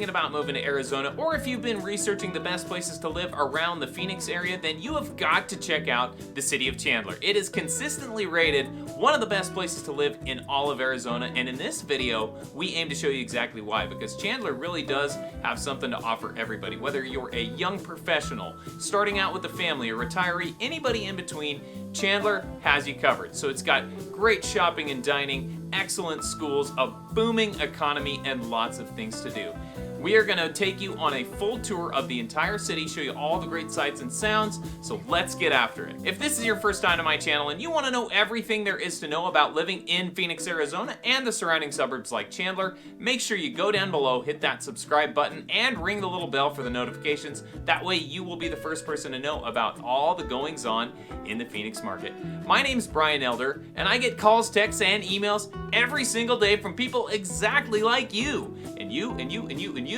thinking about moving to Arizona, or if you've been researching the best places to live around the Phoenix area, then you have got to check out the city of Chandler. It is consistently rated one of the best places to live in all of Arizona, and in this video, we aim to show you exactly why, because Chandler really does have something to offer everybody. Whether you're a young professional, starting out with a family, a retiree, anybody in between, Chandler has you covered. So it's got great shopping and dining, excellent schools, a booming economy, and lots of things to do. We are going to take you on a full tour of the entire city, show you all the great sights and sounds, so let's get after it. If this is your first time to my channel and you want to know everything there is to know about living in Phoenix, Arizona and the surrounding suburbs like Chandler, make sure you go down below, hit that subscribe button, and ring the little bell for the notifications. That way you will be the first person to know about all the goings on in the Phoenix market. My name's Brian Elder, and I get calls, texts, and emails every single day from people exactly like you, and you, and you, and you, and you,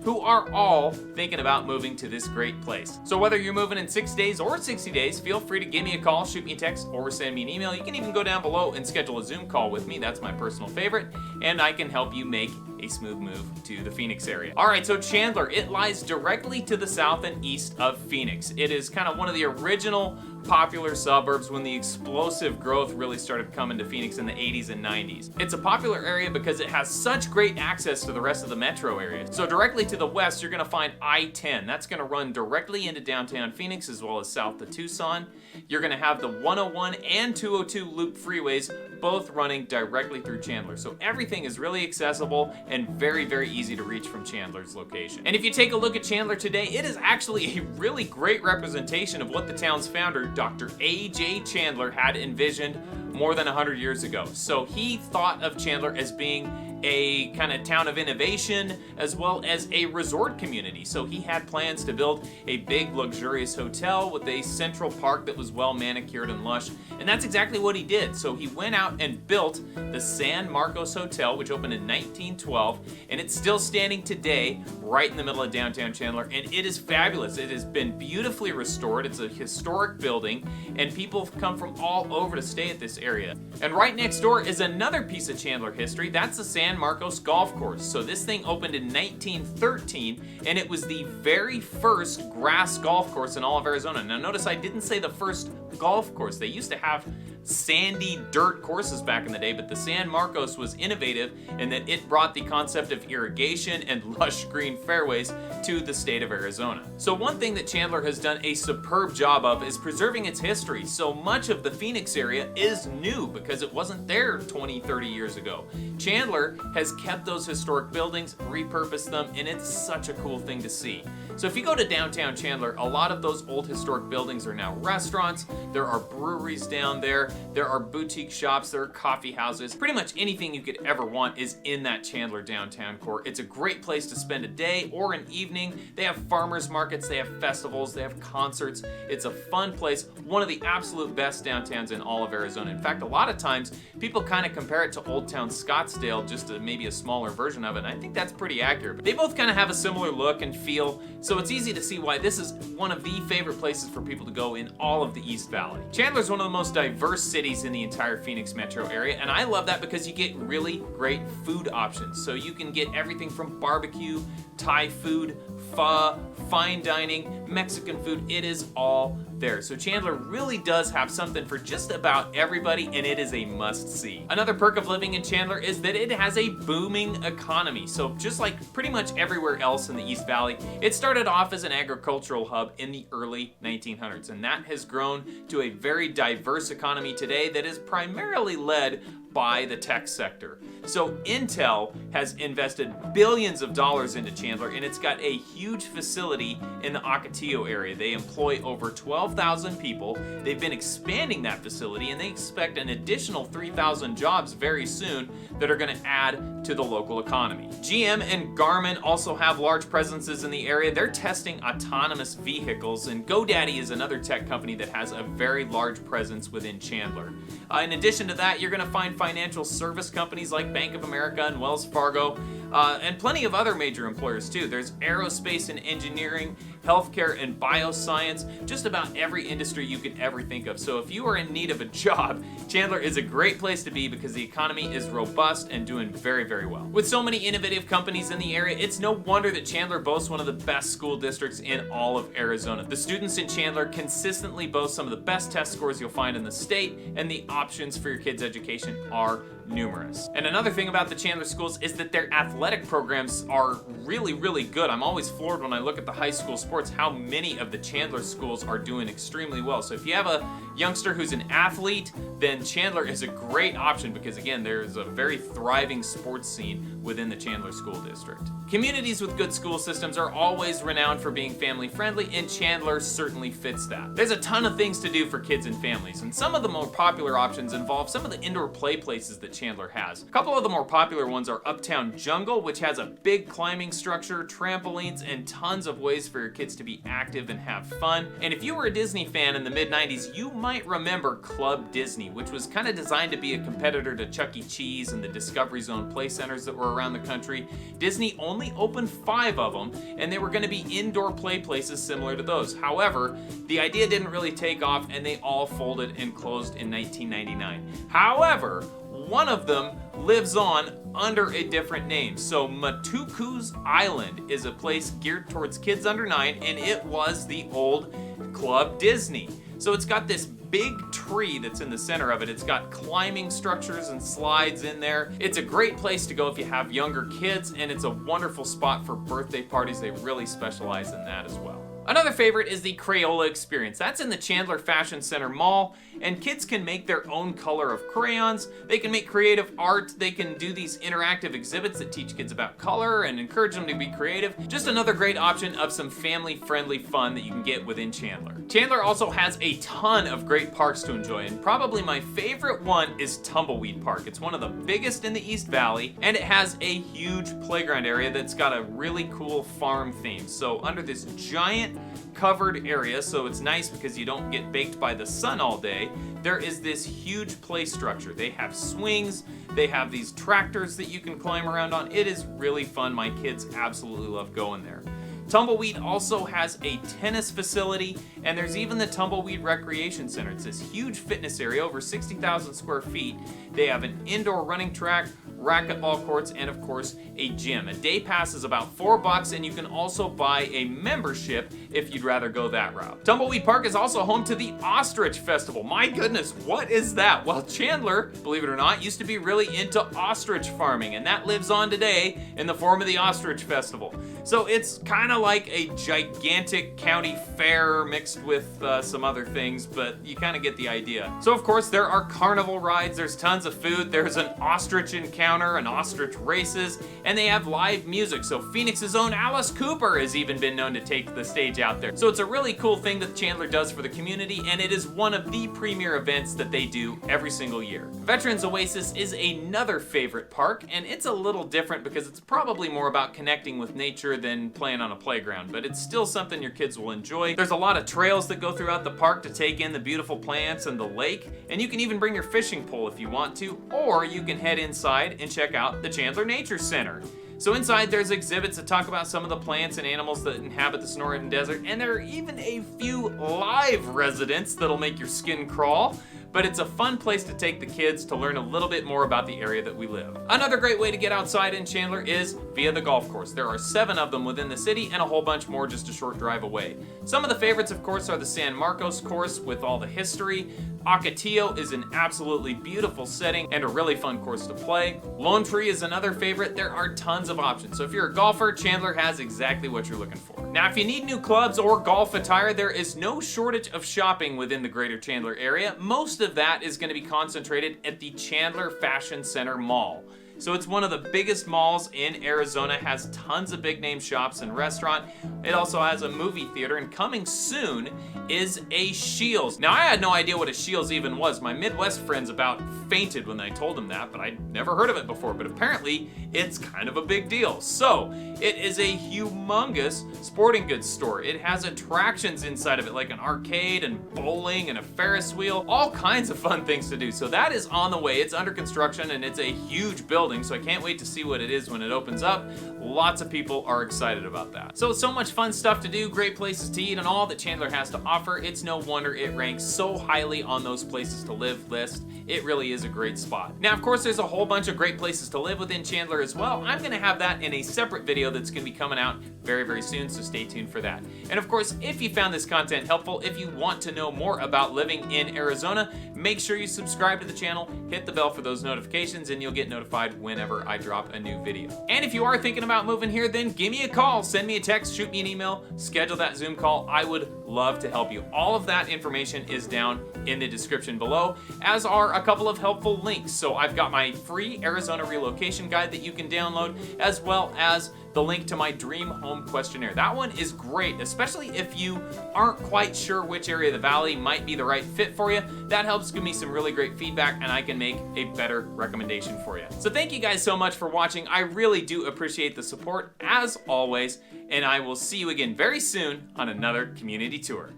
who are all thinking about moving to this great place. So whether you're moving in 6 days or 60 days, feel free to give me a call, shoot me a text, or send me an email. You can even go down below and schedule a Zoom call with me. That's my personal favorite, and I can help you make a smooth move to the Phoenix area. All right, so Chandler, it lies directly to the south and east of Phoenix. It is kind of one of the original popular suburbs when the explosive growth really started coming to Phoenix in the 80s and 90s. It's a popular area because it has such great access to the rest of the metro area. So directly to the west, you're gonna find I-10. That's gonna run directly into downtown Phoenix as well as south to Tucson. You're gonna have the 101 and 202 loop freeways, both running directly through Chandler. So everything is really accessible and very, very easy to reach from Chandler's location. And if you take a look at Chandler today, it is actually a really great representation of what the town's founder, Dr. A.J. Chandler, had envisioned more than 100 years ago. So he thought of Chandler as being a kind of town of innovation as well as a resort community. So he had plans to build a big luxurious hotel with a central park that was well manicured and lush, and that's exactly what he did. So he went out and built the San Marcos Hotel, which opened in 1912, and it's still standing today right in the middle of downtown Chandler, and it is fabulous. It has been beautifully restored. It's a historic building, and people come from all over to stay at this area. And right next door is another piece of Chandler history. That's the San Marcos Golf Course. So this thing opened in 1913, and it was the very first grass golf course in all of Arizona. Now notice I didn't say the first golf course. They used to have sandy dirt courses back in the day, but the San Marcos was innovative in that it brought the concept of irrigation and lush green fairways to the state of Arizona. So one thing that Chandler has done a superb job of is preserving its history. So much of the Phoenix area is new because it wasn't there 20, 30 years ago. Chandler has kept those historic buildings, repurposed them, and it's such a cool thing to see. So if you go to downtown Chandler, a lot of those old historic buildings are now restaurants. There are breweries down there. There are boutique shops. There are coffee houses. Pretty much anything you could ever want is in that Chandler downtown core. It's a great place to spend a day or an evening. They have farmers markets. They have festivals. They have concerts. It's a fun place. One of the absolute best downtowns in all of Arizona. In fact, a lot of times people kind of compare it to Old Town Scottsdale, just maybe a smaller version of it. And I think that's pretty accurate. But they both kind of have a similar look and feel. So it's easy to see why this is one of the favorite places for people to go in all of the East Valley. Chandler's one of the most diverse cities in the entire Phoenix metro area, and I love that because you get really great food options. So you can get everything from barbecue, Thai food, pho, fine dining, Mexican food. It is all there. So Chandler really does have something for just about everybody, and it is a must-see. Another perk of living in Chandler is that it has a booming economy. So just like pretty much everywhere else in the East Valley, it started off as an agricultural hub in the early 1900s, and that has grown to a very diverse economy today that is primarily led by the tech sector. So Intel has invested billions of dollars into Chandler, and it's got a huge facility in the Ocotillo area. They employ over 12,000 people. They've been expanding that facility, and they expect an additional 3,000 jobs very soon that are going to add to the local economy. GM and Garmin also have large presences in the area. They're testing autonomous vehicles, and GoDaddy is another tech company that has a very large presence within Chandler. In addition to that, you're going to find financial service companies like Bank of America and Wells Fargo. and plenty of other major employers too. There's aerospace and engineering, healthcare and bioscience, just about every industry you could ever think of. So if you are in need of a job, Chandler is a great place to be because the economy is robust and doing very, very well. With so many innovative companies in the area, it's no wonder that Chandler boasts one of the best school districts in all of Arizona. The students in Chandler consistently boast some of the best test scores you'll find in the state, and the options for your kids' education are numerous. And another thing about the Chandler schools is that their athletic programs are really, really good. I'm always floored when I look at the high school sports how many of the Chandler schools are doing extremely well. So if you have a youngster who's an athlete, then Chandler is a great option because again, there's a very thriving sports scene within the Chandler School District. Communities with good school systems are always renowned for being family friendly, and Chandler certainly fits that. There's a ton of things to do for kids and families, and some of the more popular options involve some of the indoor play places that Chandler has. A couple of the more popular ones are Uptown Jungle, which has a big climbing structure, trampolines, and tons of ways for your kids to be active and have fun. And if you were a Disney fan in the mid-90s, you might remember Club Disney, which was kind of designed to be a competitor to Chuck E. Cheese and the Discovery Zone play centers that were around the country. Disney only opened 5 of them, and they were going to be indoor play places similar to those. However, the idea didn't really take off, and they all folded and closed in 1999. However, one of them lives on under a different name. So Matuku's Island is a place geared towards kids under 9, and it was the old Club Disney. So it's got this big tree that's in the center of it. It's got climbing structures and slides in there. It's a great place to go if you have younger kids, and it's a wonderful spot for birthday parties. They really specialize in that as well. Another favorite is the Crayola Experience. That's in the Chandler Fashion Center Mall, and kids can make their own color of crayons. They can make creative art. They can do these interactive exhibits that teach kids about color and encourage them to be creative. Just another great option of some family-friendly fun that you can get within Chandler. Chandler also has a ton of great parks to enjoy, and probably my favorite one is Tumbleweed Park. It's one of the biggest in the East Valley, and it has a huge playground area that's got a really cool farm theme. So under this giant covered area, so it's nice because you don't get baked by the sun all day, there is this huge play structure. They have swings, they have these tractors that you can climb around on. It is really fun. My kids absolutely love going there. Tumbleweed also has a tennis facility, and there's even the Tumbleweed Recreation Center. It's this huge fitness area, over 60,000 square feet. They have an indoor running track, racquetball courts, and of course a gym. A day pass is about $4, and you can also buy a membership if you'd rather go that route. Tumbleweed Park is also home to the Ostrich Festival. My goodness, what is that? Well, Chandler, believe it or not, used to be really into ostrich farming, and that lives on today in the form of the Ostrich Festival. So it's kind of like a gigantic county fair mixed with some other things, but you kind of get the idea. So of course there are carnival rides, there's tons of food, there's an ostrich encounter, an ostrich races, and they have live music. So Phoenix's own Alice Cooper has even been known to take the stage out there. So it's a really cool thing that Chandler does for the community, and it is one of the premier events that they do every single year. Veterans Oasis is another favorite park, and it's a little different because it's probably more about connecting with nature than playing on a playground, but it's still something your kids will enjoy. There's a lot of trails that go throughout the park to take in the beautiful plants and the lake, and you can even bring your fishing pole if you want to, or you can head inside and check out the Chandler Nature Center. So inside there's exhibits that talk about some of the plants and animals that inhabit the Sonoran Desert, and there are even a few live residents that'll make your skin crawl. But it's a fun place to take the kids to learn a little bit more about the area that we live. Another great way to get outside in Chandler is via the golf course. There are 7 of them within the city and a whole bunch more just a short drive away. Some of the favorites, of course, are the San Marcos course with all the history. Ocotillo is an absolutely beautiful setting and a really fun course to play. Lone Tree is another favorite. There are tons of options. So if you're a golfer, Chandler has exactly what you're looking for. Now, if you need new clubs or golf attire, there is no shortage of shopping within the greater Chandler area. Most of that is going to be concentrated at the Chandler Fashion Center Mall. So it's one of the biggest malls in Arizona, has tons of big name shops and restaurant. It also has a movie theater, and coming soon is a Scheels. Now, I had no idea what a Scheels even was. My Midwest friends about fainted when I told them that, but I'd never heard of it before. But apparently it's kind of a big deal. So, it is a humongous sporting goods store. It has attractions inside of it, like an arcade and bowling and a Ferris wheel, all kinds of fun things to do. So that is on the way. It's under construction and it's a huge building, so I can't wait to see what it is when it opens up. Lots of people are excited about that. So much fun stuff to do, great places to eat, and all that Chandler has to offer. It's no wonder it ranks so highly on those places to live list. It really is a great spot. Now, of course, there's a whole bunch of great places to live within Chandler as well. I'm gonna have that in a separate video that's gonna be coming out very, very soon, so stay tuned for that. And of course, if you found this content helpful, if you want to know more about living in Arizona, make sure you subscribe to the channel, hit the bell for those notifications, and you'll get notified whenever I drop a new video. And if you are thinking about moving here, then give me a call, send me a text, shoot me an email, schedule that Zoom call. I would love to help you. All of that information is down in the description below, as are a couple of helpful links. So I've got my free Arizona relocation guide that you can download, as well as the link to my dream home questionnaire. That one is great, especially if you aren't quite sure which area of the valley might be the right fit for you. That helps give me some really great feedback and I can make a better recommendation for you. So thank you guys so much for watching. I really do appreciate the support as always, and I will see you again very soon on another community tour.